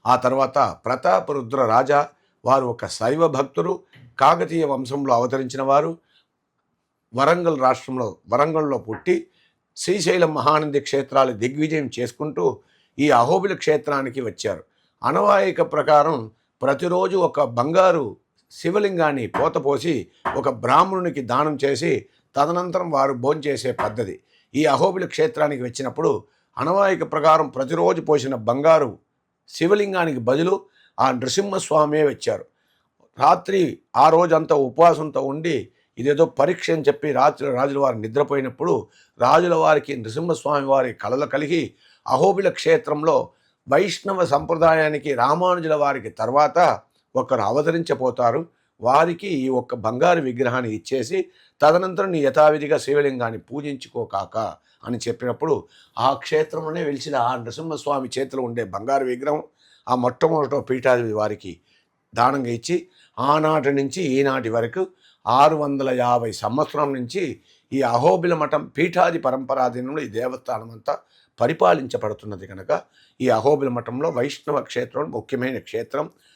ఆ తర్వాత ప్రతాపరుద్ర రాజా వారు ఒక శైవ భక్తులు, కాకతీయ వంశంలో అవతరించిన వారు. వరంగల్ రాష్ట్రంలో వరంగల్లో పుట్టి శ్రీశైలం మహానంది క్షేత్రాలు దిగ్విజయం చేసుకుంటూ ఈ అహోబిల క్షేత్రానికి వచ్చారు. అనవాయిక ప్రకారం ప్రతిరోజు ఒక బంగారు శివలింగాన్ని పోతపోసి ఒక బ్రాహ్మణునికి దానం చేసి తదనంతరం వారు భోంచేసే పద్ధతి. ఈ అహోబిల క్షేత్రానికి వచ్చినప్పుడు అనవాయిక ప్రకారం ప్రతిరోజు పోసిన బంగారు శివలింగానికి బదులు ఆ నృసింహస్వామే వచ్చారు. రాత్రి ఆ రోజంతా ఉపవాసంతో ఉండి ఇదేదో పరీక్ష అని చెప్పి రాత్రి రాజుల వారు నిద్రపోయినప్పుడు రాజుల వారికి నృసింహస్వామి వారి కళలు కలిగి అహోబిల క్షేత్రంలో వైష్ణవ సంప్రదాయానికి రామానుజుల వారికి తర్వాత ఒకరు అవతరించబోతారు. వారికి ఈ ఒక్క బంగారు విగ్రహాన్ని ఇచ్చేసి తదనంతరం నీ యథావిధిగా శివలింగాన్ని పూజించుకోకాక అని చెప్పినప్పుడు ఆ క్షేత్రంలోనే వెలిసిన ఆ నృసింహస్వామి చేతిలో ఉండే బంగారు విగ్రహం ఆ మొట్టమొదట పీఠాధిపతి వారికి దానంగా ఇచ్చి ఆనాటి నుంచి ఈనాటి వరకు 650 సంవత్సరం నుంచి ఈ అహోబిల మఠం పీఠాది పరంపరాధీనంలో ఈ దేవస్థానం అంతా పరిపాలించబడుతున్నది కనుక ఈ అహోబిల మఠంలో వైష్ణవ క్షేత్రం ముఖ్యమైన క్షేత్రం.